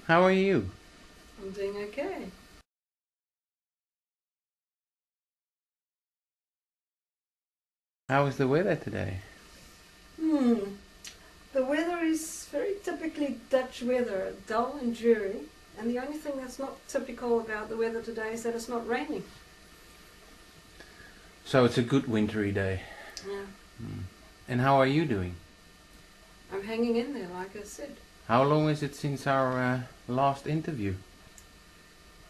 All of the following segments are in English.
How are you? I'm doing okay. How is the weather today? The weather is very typically Dutch weather, dull and dreary. And the only thing that's not typical about the weather today is that it's not raining. So it's a good wintry day. Yeah. And how are you doing? I'm hanging in there, like I said. How long is it since our last interview?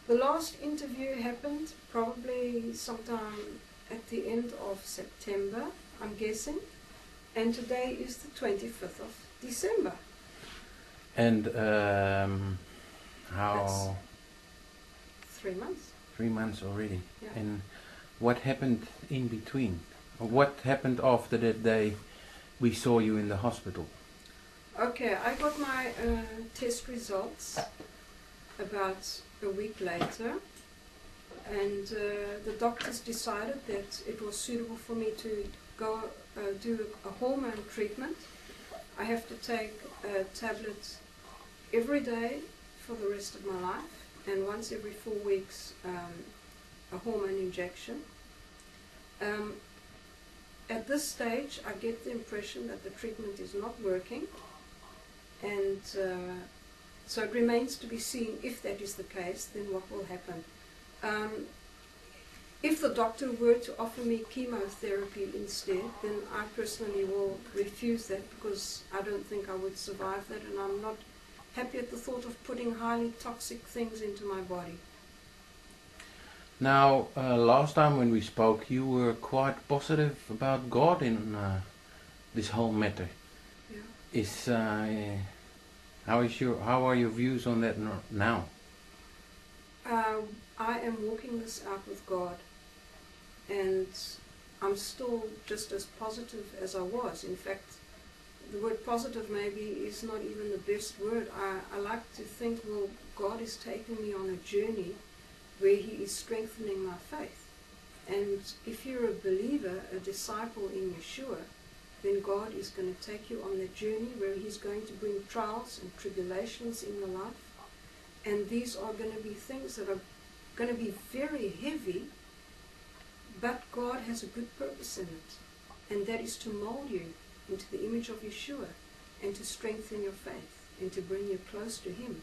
The last interview happened probably sometime at the end of September, I'm guessing. And today is the 25th of December. And That's how? 3 months. 3 months already. Yeah. And what happened in between? Or what happened after that day we saw you in the hospital? Okay, I got my test results about a week later, and the doctors decided that it was suitable for me to go do a hormone treatment. I have to take a tablet every day for the rest of my life, and once every 4 weeks a hormone injection. At this stage I get the impression that the treatment is not working, and so it remains to be seen if that is the case, then what will happen. If the doctor were to offer me chemotherapy instead, then I personally will refuse that, because I don't think I would survive that, and I'm not happy at the thought of putting highly toxic things into my body. Now, last time when we spoke, you were quite positive about God in this whole matter. Yeah. How are your views on that now? I am walking this out with God, and I'm still just as positive as I was. In fact, the word positive maybe is not even the best word. I like to think, well, God is taking me on a journey where He is strengthening my faith. And if you're a believer, a disciple in Yeshua, then God is going to take you on that journey where He's going to bring trials and tribulations in your life. And these are going to be things that are going to be very heavy, but God has a good purpose in it. And that is to mold you into the image of Yeshua, and to strengthen your faith, and to bring you close to Him.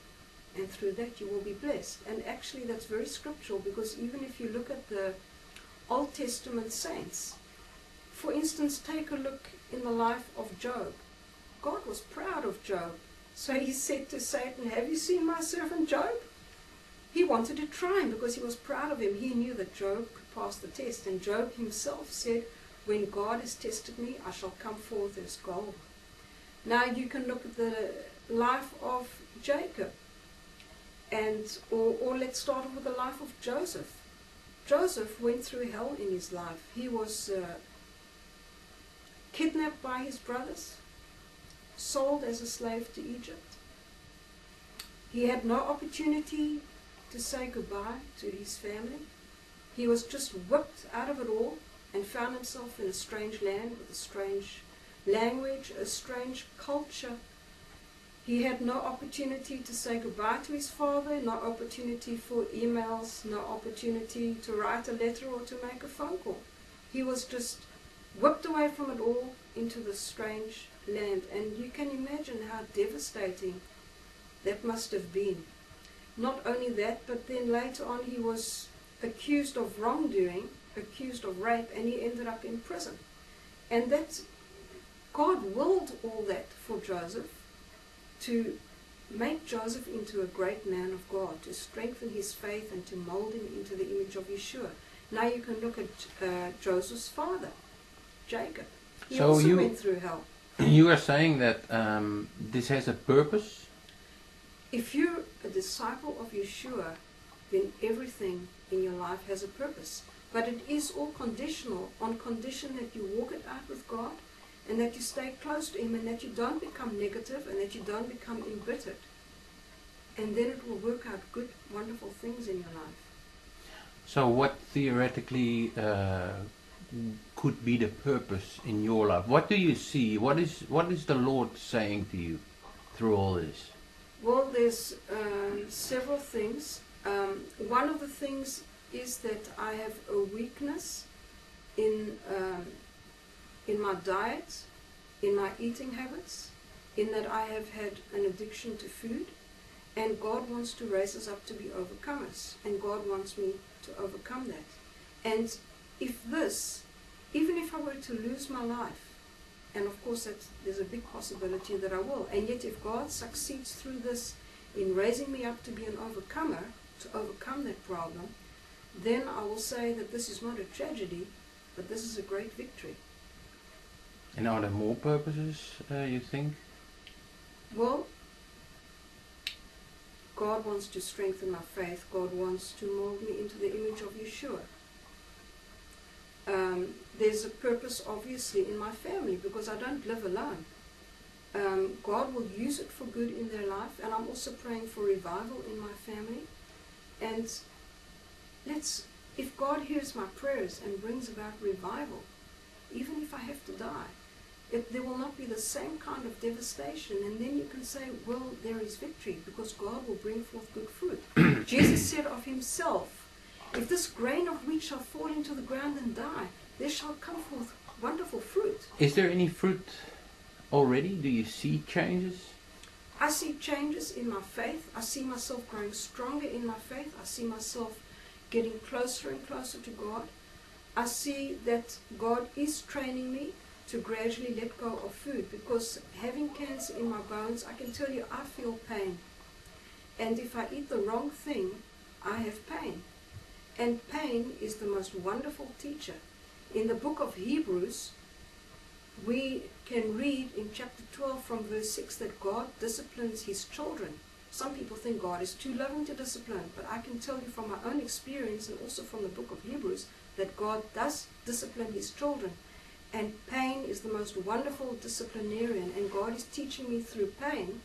And through that you will be blessed. And actually that's very scriptural, because even if you look at the Old Testament saints, for instance, take a look in the life of Job. God was proud of Job. So He said to Satan, "Have you seen my servant Job?" He wanted to try him because he was proud of him. He knew that Job could pass the test. And Job himself said, "When God has tested me, I shall come forth as gold." Now you can look at the life of Jacob. Or let's start off with the life of Joseph. Joseph went through hell in his life. He was kidnapped by his brothers, sold as a slave to Egypt. He had no opportunity to say goodbye to his family. He was just whipped out of it all and found himself in a strange land with a strange language, a strange culture. He had no opportunity to say goodbye to his father, no opportunity for emails, no opportunity to write a letter or to make a phone call. He was just whipped away from it all into this strange land. And you can imagine how devastating that must have been. Not only that, but then later on he was accused of wrongdoing, accused of rape, and he ended up in prison. And that God willed all that for Joseph, to make Joseph into a great man of God, to strengthen his faith and to mold him into the image of Yeshua. Now you can look at Joseph's father, Jacob. He also went through hell. You are saying that this has a purpose? If you're a disciple of Yeshua, then everything in your life has a purpose. But it is all conditional, on condition that you walk it out with God, and that you stay close to Him, and that you don't become negative, and that you don't become embittered. And then it will work out good, wonderful things in your life. So what theoretically could be the purpose in your life? What do you see? What is the Lord saying to you through all this? Well, there's several things. One of the things is that I have a weakness in my diet, in my eating habits, in that I have had an addiction to food, and God wants to raise us up to be overcomers, and God wants me to overcome that. And even if I were to lose my life, and of course there's a big possibility that I will, and yet if God succeeds through this in raising me up to be an overcomer, to overcome that problem, then I will say that this is not a tragedy, but this is a great victory. And are there more purposes, you think? Well, God wants to strengthen my faith. God wants to mold me into the image of Yeshua. There's a purpose, obviously, in my family, because I don't live alone. God will use it for good in their life, and I'm also praying for revival in my family. And if God hears my prayers and brings about revival, even if I have to die, there will not be the same kind of devastation, and then you can say, well, there is victory, because God will bring forth good fruit. Jesus said of himself, if this grain of wheat shall fall into the ground and die, there shall come forth wonderful fruit. Is there any fruit already? Do you see changes? I see changes in my faith. I see myself growing stronger in my faith. I see myself getting closer and closer to God. I see that God is training me to gradually let go of food, because having cancer in my bones, I can tell you I feel pain. And if I eat the wrong thing, I have pain. And pain is the most wonderful teacher. In the book of Hebrews, we can read in chapter 12 from verse 6 that God disciplines his children. Some people think God is too loving to discipline, but I can tell you from my own experience and also from the book of Hebrews that God does discipline his children. And pain is the most wonderful disciplinarian, and God is teaching me through pain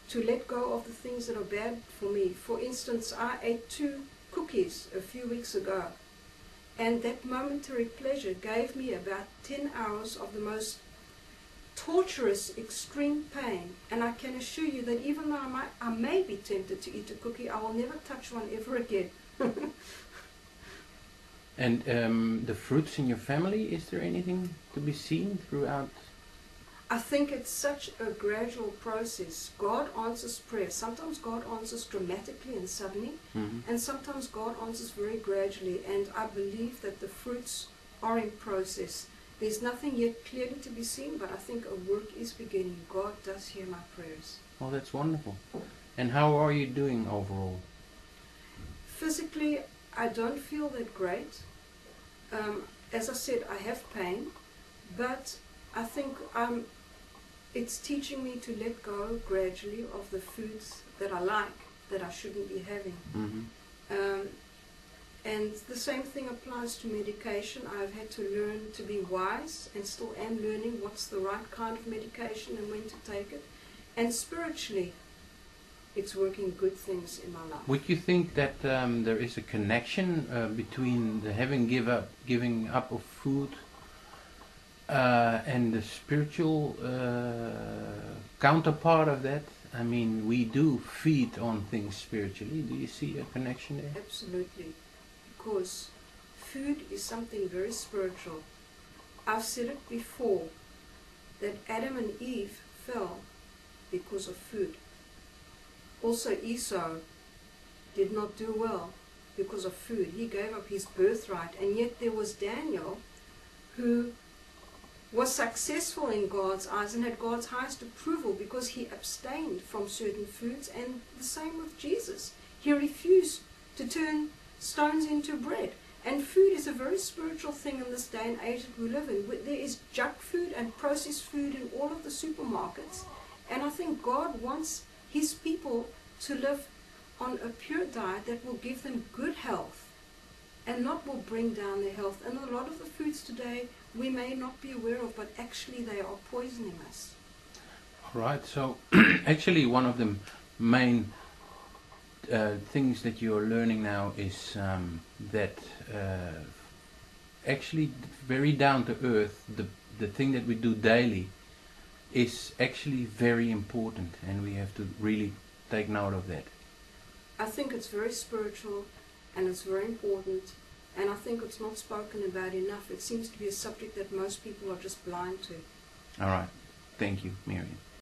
to let go of the things that are bad for me. For instance, I ate 2 cookies a few weeks ago, and that momentary pleasure gave me about 10 hours of the most torturous, extreme pain. And I can assure you that even though I may be tempted to eat a cookie, I will never touch one ever again. And the fruits in your family, is there anything to be seen throughout? I think it's such a gradual process. God answers prayer. Sometimes God answers dramatically and suddenly, and sometimes God answers very gradually, and I believe that the fruits are in process. There's nothing yet clearly to be seen, but I think a work is beginning. God does hear my prayers. Well, that's wonderful. And how are you doing overall? Physically, I don't feel that great. As I said, I have pain, but I think it's teaching me to let go gradually of the foods that I like, that I shouldn't be having. And the same thing applies to medication. I've had to learn to be wise, and still am learning what's the right kind of medication and when to take it. And spiritually, it's working good things in my life. Would you think that there is a connection between the giving up of food and the spiritual counterpart of that? I mean, we do feed on things spiritually. Do you see a connection there? Absolutely. Because food is something very spiritual. I've said it before, that Adam and Eve fell because of food. Also Esau did not do well because of food. He gave up his birthright, and yet there was Daniel who was successful in God's eyes and had God's highest approval because he abstained from certain foods. And the same with Jesus. He refused to turn stones into bread. And food is a very spiritual thing in this day and age that we live in. There is junk food and processed food in all of the supermarkets. And I think God wants his people to live on a pure diet that will give them good health and not will bring down their health. And a lot of the foods today we may not be aware of, but actually they are poisoning us. Right, so actually one of the main things that you're learning now is that actually very down to earth, the thing that we do daily is actually very important, and we have to really take note of that. I think it's very spiritual and it's very important, and I think it's not spoken about enough. It seems to be a subject that most people are just blind to. All right. Thank you, Miriam.